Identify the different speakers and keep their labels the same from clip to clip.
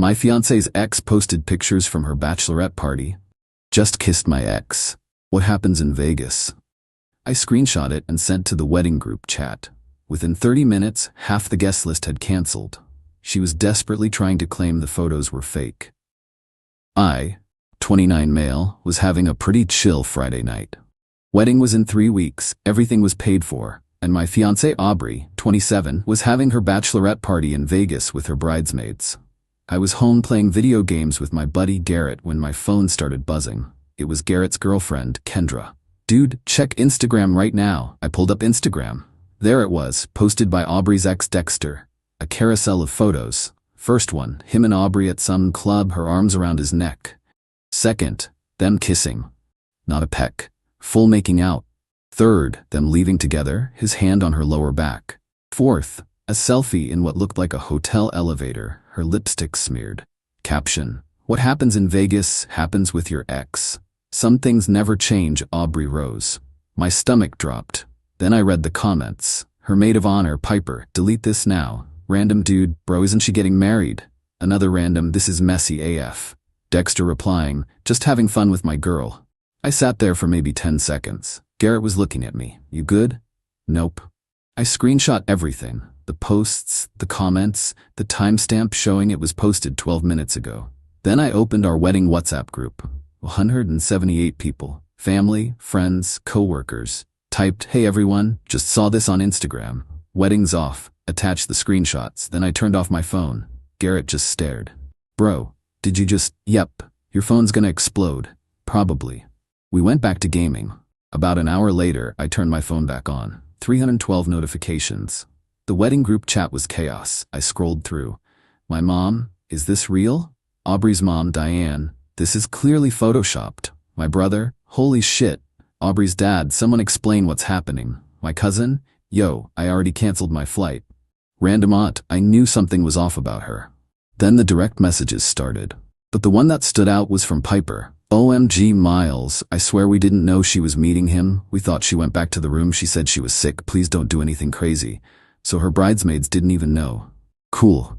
Speaker 1: My fiancé's ex posted pictures from her bachelorette party. Just kissed my ex. What happens in Vegas? I screenshot it and sent to the wedding group chat. Within 30 minutes, half the guest list had canceled. She was desperately trying to claim the photos were fake. I, 29 male, was having a pretty chill Friday night. Wedding was in 3 weeks, everything was paid for, and my fiancée Aubrey, 27, was having her bachelorette party in Vegas with her bridesmaids. I was home playing video games with my buddy Garrett when my phone started buzzing. It was Garrett's girlfriend, Kendra. Dude, check Instagram right now. I pulled up Instagram. There it was, posted by Aubrey's ex Dexter. A carousel of photos. First one, him and Aubrey at some club, her arms around his neck. Second, them kissing. Not a peck. Full making out. Third, them leaving together, his hand on her lower back. Fourth, a selfie in what looked like a hotel elevator, her lipstick smeared. Caption: What happens in Vegas happens with your ex. Some things never change, Aubrey Rose. My stomach dropped. Then I read the comments. Her maid of honor, Piper, delete this now. Random dude, bro, isn't she getting married? Another random, this is messy AF. Dexter replying, just having fun with my girl. I sat there for maybe 10 seconds. Garrett was looking at me. You good? Nope. I screenshot everything. The posts, the comments, the timestamp showing it was posted 12 minutes ago. Then I opened our wedding WhatsApp group. 178 people. Family, friends, co-workers. Typed, hey everyone, just saw this on Instagram. Wedding's off. Attached the screenshots. Then I turned off my phone. Garrett just stared. Bro, did you just... Yep. Your phone's gonna explode. Probably. We went back to gaming. About an hour later, I turned my phone back on. 312 notifications. The wedding group chat was chaos. I scrolled through. My mom, is this real? Aubrey's mom, Diane, this is clearly photoshopped. My brother, holy shit. Aubrey's dad, someone explain what's happening. My cousin, yo, I already canceled my flight. Random aunt, I knew something was off about her. Then the direct messages started. But the one that stood out was from Piper. OMG Miles, I swear we didn't know she was meeting him. We thought she went back to the room. She said she was sick. Please don't do anything crazy. So her bridesmaids didn't even know. Cool.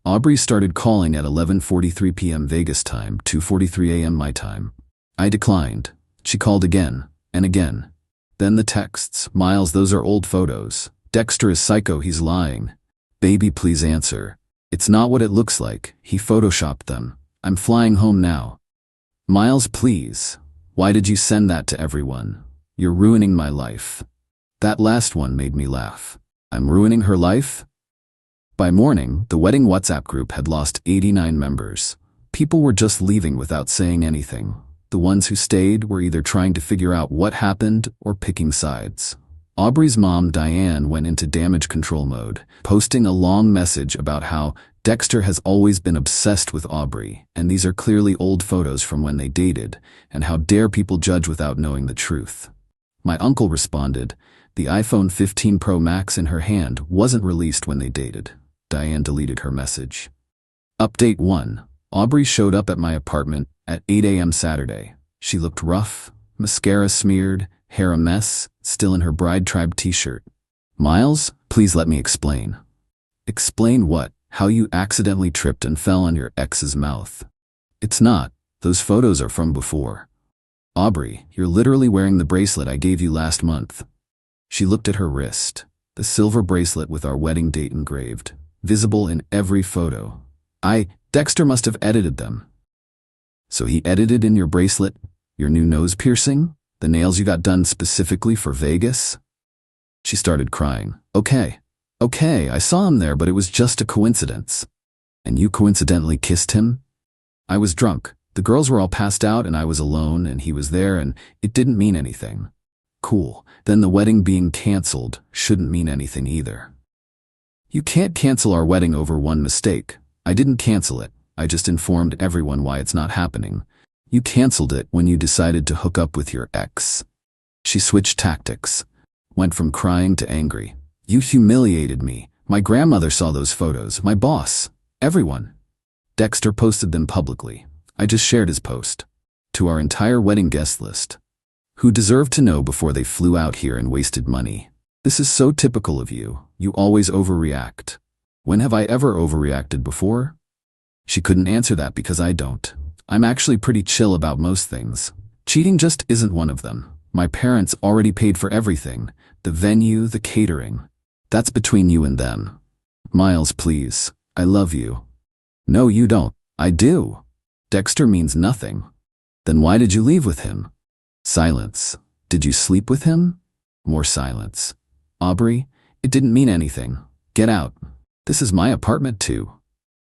Speaker 1: Aubrey started calling at 11:43 p.m. Vegas time, 2:43 a.m. my time. I declined. She called again, and again. Then the texts, Miles, those are old photos. Dexter is psycho, he's lying. Baby, please answer. It's not what it looks like. He photoshopped them. I'm flying home now. Miles, please. Why did you send that to everyone? You're ruining my life. That last one made me laugh. I'm ruining her life? By morning, the wedding WhatsApp group had lost 89 members. People were just leaving without saying anything. The ones who stayed were either trying to figure out what happened or picking sides. Aubrey's mom, Diane, went into damage control mode, posting a long message about how Dexter has always been obsessed with Aubrey, and these are clearly old photos from when they dated, and how dare people judge without knowing the truth. My uncle responded, the iPhone 15 Pro Max in her hand wasn't released when they dated. Diane deleted her message. Update 1. Aubrey showed up at my apartment at 8 a.m. Saturday. She looked rough, mascara smeared, hair a mess, still in her Bride Tribe t-shirt. Miles, please let me explain. Explain what? How you accidentally tripped and fell on your ex's mouth. It's not. Those photos are from before. Aubrey, you're literally wearing the bracelet I gave you last month. She looked at her wrist. The silver bracelet with our wedding date engraved, visible in every photo. Dexter must have edited them. So he edited in your bracelet, your new nose piercing, the nails you got done specifically for Vegas? She started crying. Okay, I saw him there, but it was just a coincidence. And you coincidentally kissed him? I was drunk. The girls were all passed out and I was alone and he was there and it didn't mean anything. Cool. Then the wedding being canceled shouldn't mean anything either. You can't cancel our wedding over one mistake. I didn't cancel it. I just informed everyone why it's not happening. You canceled it when you decided to hook up with your ex. She switched tactics. Went from crying to angry. You humiliated me. My grandmother saw those photos. My boss. Everyone. Dexter posted them publicly. I just shared his post. To our entire wedding guest list. Who deserved to know before they flew out here and wasted money. This is so typical of you. You always overreact. When have I ever overreacted before? She couldn't answer that because I don't. I'm actually pretty chill about most things. Cheating just isn't one of them. My parents already paid for everything. The venue, the catering. That's between you and them. Miles, please. I love you. No, you don't. I do. Dexter means nothing. Then why did you leave with him? Silence. Did you sleep with him? More silence. Aubrey, it didn't mean anything. Get out. This is my apartment too.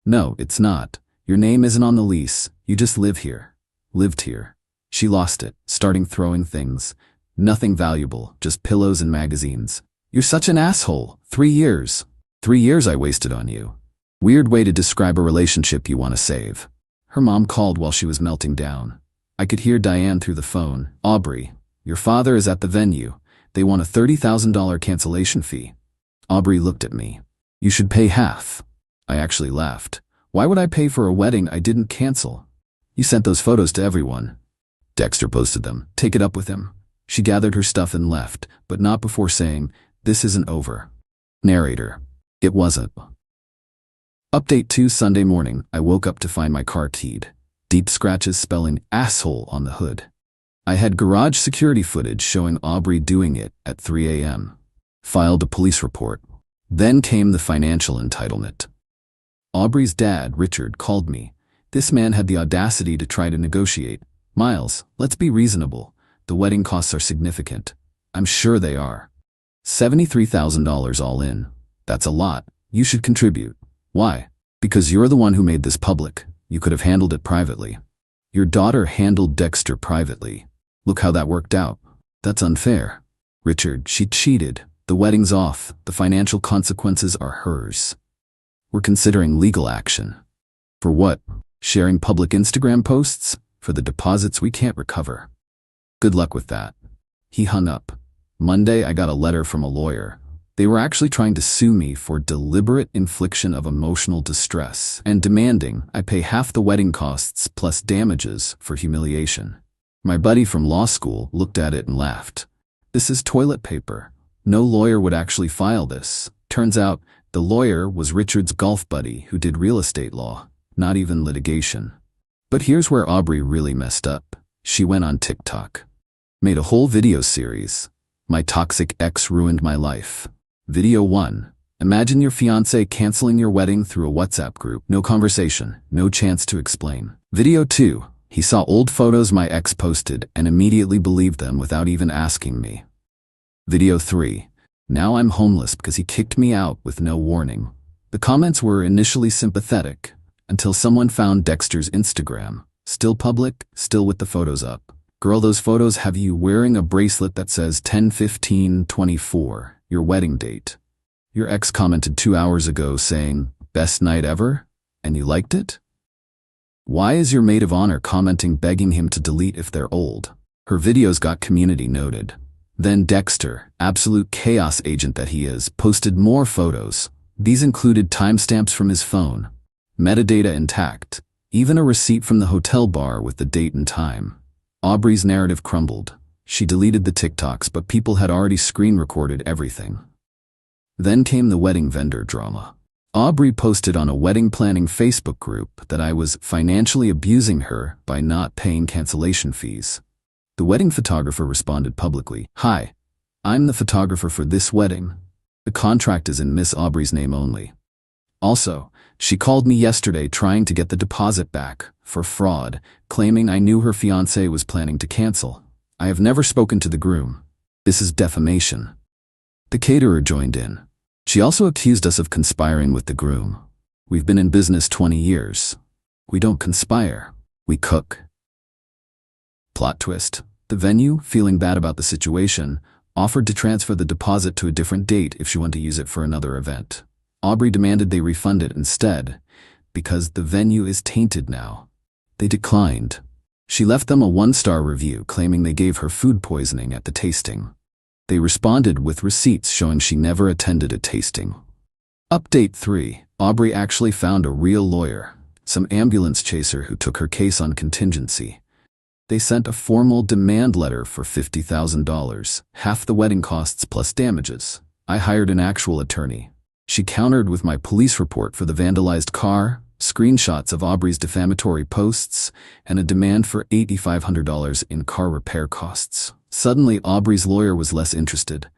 Speaker 1: No, it's not. Your name isn't on the lease. You just live here. Lived here. She lost it, starting throwing things. Nothing valuable, just pillows and magazines. You're such an asshole. 3 years. 3 years I wasted on you. Weird way to describe a relationship you want to save. Her mom called while she was melting down. I could hear Diane through the phone. Aubrey, your father is at the venue. They want a $30,000 cancellation fee. Aubrey looked at me. You should pay half. I actually laughed. Why would I pay for a wedding I didn't cancel? You sent those photos to everyone. Dexter posted them. Take it up with him. She gathered her stuff and left, but not before saying, this isn't over. Narrator. It wasn't. Update 2 Sunday morning, I woke up to find my car keyed. Deep scratches spelling asshole on the hood. I had garage security footage showing Aubrey doing it at 3 a.m. Filed a police report. Then came the financial entitlement. Aubrey's dad, Richard, called me. This man had the audacity to try to negotiate. Miles, let's be reasonable. The wedding costs are significant. I'm sure they are. $73,000 all in. That's a lot. You should contribute. Why? Because you're the one who made this public. You could have handled it privately. Your daughter handled Dexter privately. Look how that worked out. That's unfair. Richard, she cheated. The wedding's off. The financial consequences are hers. We're considering legal action. For what? Sharing public Instagram posts? For the deposits we can't recover. Good luck with that. He hung up. Monday, I got a letter from a lawyer. They were actually trying to sue me for deliberate infliction of emotional distress and demanding I pay half the wedding costs plus damages for humiliation. My buddy from law school looked at it and laughed. This is toilet paper. No lawyer would actually file this. Turns out, the lawyer was Richard's golf buddy who did real estate law, not even litigation. But here's where Aubrey really messed up. She went on TikTok. Made a whole video series. My toxic ex ruined my life. Video 1. Imagine your fiancé canceling your wedding through a WhatsApp group. No conversation, no chance to explain. Video 2. He saw old photos my ex posted and immediately believed them without even asking me. Video 3. Now I'm homeless because he kicked me out with no warning. The comments were initially sympathetic until someone found Dexter's Instagram. Still public, still with the photos up. Girl, those photos have you wearing a bracelet that says 10/15/24, your wedding date. Your ex commented 2 hours ago saying, best night ever? And you liked it? Why is your maid of honor commenting begging him to delete if they're old? Her videos got community noted. Then Dexter, absolute chaos agent that he is, posted more photos. These included timestamps from his phone, metadata intact, even a receipt from the hotel bar with the date and time. Aubrey's narrative crumbled. She deleted the TikToks, but people had already screen recorded everything. Then came the wedding vendor drama. Aubrey posted on a wedding planning Facebook group that I was financially abusing her by not paying cancellation fees. The wedding photographer responded publicly, "Hi, I'm the photographer for this wedding. The contract is in Miss Aubrey's name only." Also, she called me yesterday trying to get the deposit back for fraud, claiming I knew her fiancé was planning to cancel. I have never spoken to the groom. This is defamation. The caterer joined in. She also accused us of conspiring with the groom. We've been in business 20 years. We don't conspire. We cook. Plot twist. The venue, feeling bad about the situation, offered to transfer the deposit to a different date if she wanted to use it for another event. Aubrey demanded they refund it instead, because the venue is tainted now. They declined. She left them a 1-star review claiming they gave her food poisoning at the tasting. They responded with receipts showing she never attended a tasting. Update 3. Aubrey actually found a real lawyer, some ambulance chaser who took her case on contingency. They sent a formal demand letter for $50,000, half the wedding costs plus damages. I hired an actual attorney. She countered with my police report for the vandalized car, screenshots of Aubrey's defamatory posts, and a demand for $8,500 in car repair costs. Suddenly, Aubrey's lawyer was less interested.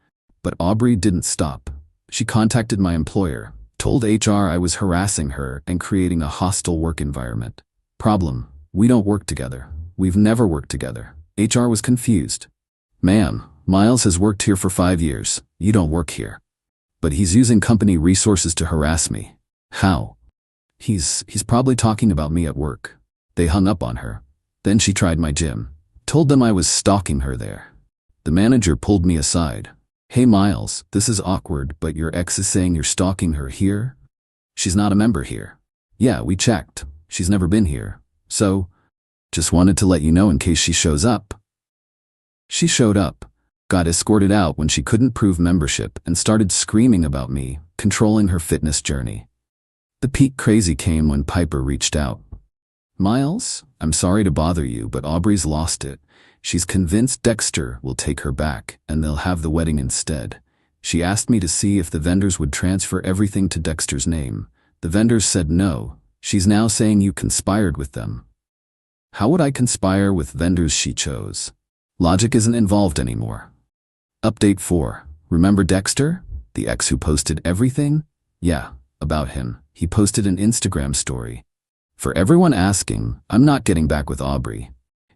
Speaker 1: But Aubrey didn't stop. She contacted my employer, told HR I was harassing her and creating a hostile work environment. Problem: we don't work together. We've never worked together. HR was confused. Ma'am, Miles has worked here for 5 years. You don't work here. But he's using company resources to harass me. How? He's probably talking about me at work. They hung up on her. Then she tried my gym. Told them I was stalking her there. The manager pulled me aside. Hey Miles, this is awkward, but your ex is saying you're stalking her here? She's not a member here. Yeah, we checked. She's never been here. So, just wanted to let you know in case she shows up. She showed up, got escorted out when she couldn't prove membership, and started screaming about me, controlling her fitness journey. The peak crazy came when Piper reached out. Miles, I'm sorry to bother you, but Aubrey's lost it. She's convinced Dexter will take her back, and they'll have the wedding instead. She asked me to see if the vendors would transfer everything to Dexter's name. The vendors said no. She's now saying you conspired with them. How would I conspire with vendors she chose? Logic isn't involved anymore. Update 4. Remember Dexter? The ex who posted everything? Yeah, about him. He posted an Instagram story. For everyone asking, I'm not getting back with Aubrey.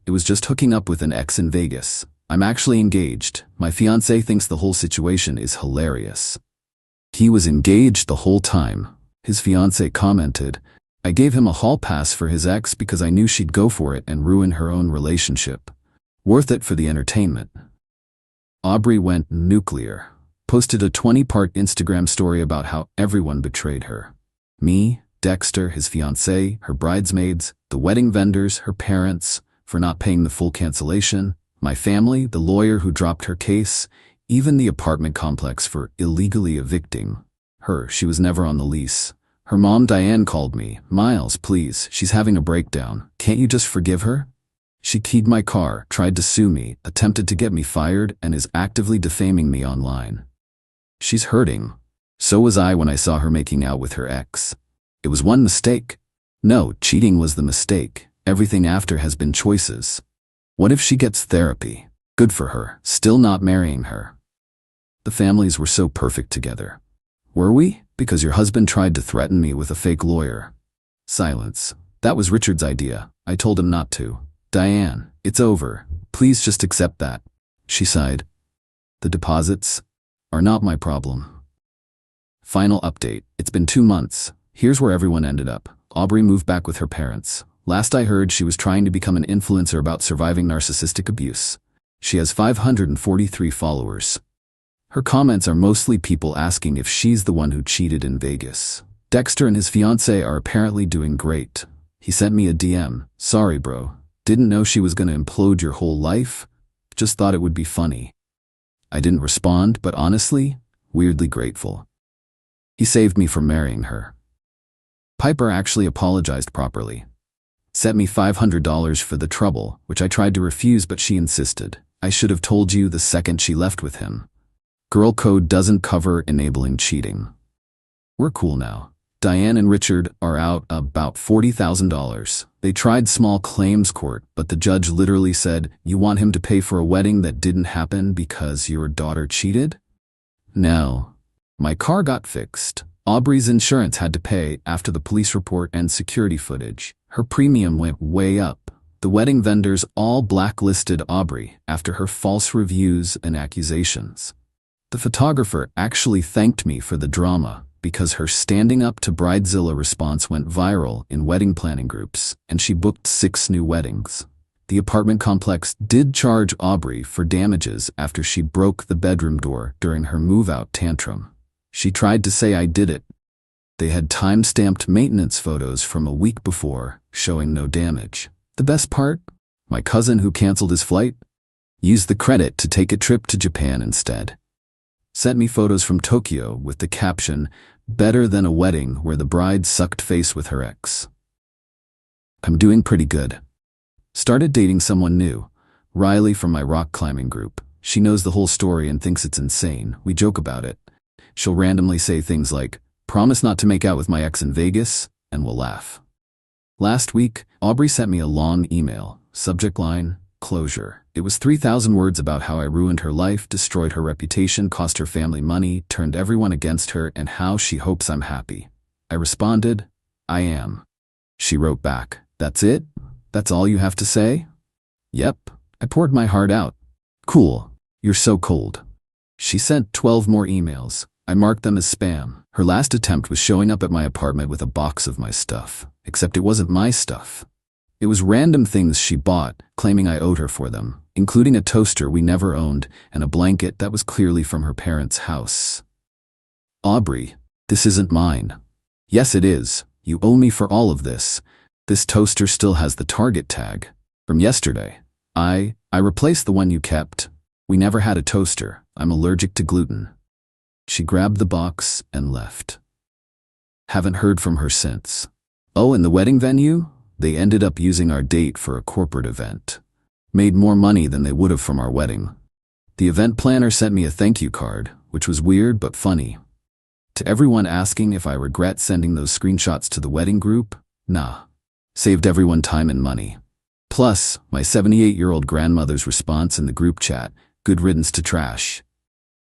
Speaker 1: It was just hooking up with an ex in Vegas. I'm actually engaged. My fiancé thinks the whole situation is hilarious. He was engaged the whole time. His fiancé commented, I gave him a hall pass for his ex because I knew she'd go for it and ruin her own relationship. Worth it for the entertainment. Aubrey went nuclear. Posted a 20-part Instagram story about how everyone betrayed her. Me, Dexter, his fiancée, her bridesmaids, the wedding vendors, her parents, for not paying the full cancellation, my family, the lawyer who dropped her case, even the apartment complex for illegally evicting her. She was never on the lease. Her mom, Diane, called me. Miles, please, she's having a breakdown. Can't you just forgive her? She keyed my car, tried to sue me, attempted to get me fired, and is actively defaming me online. She's hurting. So was I when I saw her making out with her ex. It was one mistake. No, cheating was the mistake. Everything after has been choices. What if she gets therapy? Good for her. Still not marrying her. The families were so perfect together. Were we? Because your husband tried to threaten me with a fake lawyer. Silence. That was Richard's idea. I told him not to. Diane, it's over. Please just accept that. She sighed. The deposits are not my problem. Final update. It's been 2 months. Here's where everyone ended up. Aubrey moved back with her parents. Last I heard, she was trying to become an influencer about surviving narcissistic abuse. She has 543 followers. Her comments are mostly people asking if she's the one who cheated in Vegas. Dexter and his fiancée are apparently doing great. He sent me a DM. Sorry, bro. Didn't know she was gonna implode your whole life. Just thought it would be funny. I didn't respond, but honestly, weirdly grateful. He saved me from marrying her. Piper actually apologized properly. Sent me $500 for the trouble, which I tried to refuse, but she insisted. I should have told you the second she left with him. Girl code doesn't cover enabling cheating. We're cool now. Diane and Richard are out about $40,000. They tried small claims court, but the judge literally said, you want him to pay for a wedding that didn't happen because your daughter cheated? No. My car got fixed. Aubrey's insurance had to pay after the police report and security footage. Her premium went way up. The wedding vendors all blacklisted Aubrey after her false reviews and accusations. The photographer actually thanked me for the drama because her standing up to Bridezilla response went viral in wedding planning groups, and she booked 6 new weddings. The apartment complex did charge Aubrey for damages after she broke the bedroom door during her move-out tantrum. She tried to say I did it. They had time-stamped maintenance photos from a week before, showing no damage. The best part? My cousin who canceled his flight used the credit to take a trip to Japan instead. Sent me photos from Tokyo with the caption, better than a wedding where the bride sucked face with her ex. I'm doing pretty good. Started dating someone new, Riley from my rock climbing group. She knows the whole story and thinks it's insane. We joke about it. She'll randomly say things like, promise not to make out with my ex in Vegas, and we'll laugh. Last week, Aubrey sent me a long email, subject line, closure. It was 3,000 words about how I ruined her life, destroyed her reputation, cost her family money, turned everyone against her, and how she hopes I'm happy. I responded, I am. She wrote back, that's it? That's all you have to say? Yep. I poured my heart out. Cool. You're so cold. She sent 12 more emails. I marked them as spam. Her last attempt was showing up at my apartment with a box of my stuff, except it wasn't my stuff. It was random things she bought, claiming I owed her for them, including a toaster we never owned and a blanket that was clearly from her parents' house. Aubrey, this isn't mine. Yes, it is. You owe me for all of this. This toaster still has the Target tag. From yesterday. I replaced the one you kept. We never had a toaster. I'm allergic to gluten. She grabbed the box and left. Haven't heard from her since. Oh, and the wedding venue? They ended up using our date for a corporate event. Made more money than they would have from our wedding. The event planner sent me a thank you card, which was weird but funny. To everyone asking if I regret sending those screenshots to the wedding group, nah. Saved everyone time and money. Plus, my 78-year-old grandmother's response in the group chat, good riddance to trash,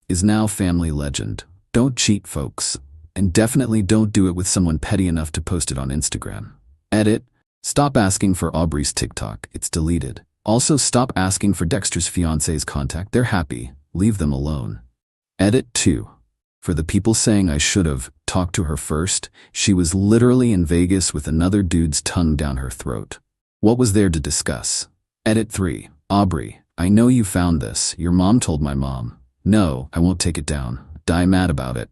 Speaker 1: is now family legend. Don't cheat, folks. And definitely don't do it with someone petty enough to post it on Instagram. Edit. Stop asking for Aubrey's TikTok. It's deleted. Also, stop asking for Dexter's fiancé's contact. They're happy. Leave them alone. Edit 2. For the people saying I should have talked to her first, she was literally in Vegas with another dude's tongue down her throat. What was there to discuss? Edit 3. Aubrey, I know you found this. Your mom told my mom. No, I won't take it down. Die mad about it.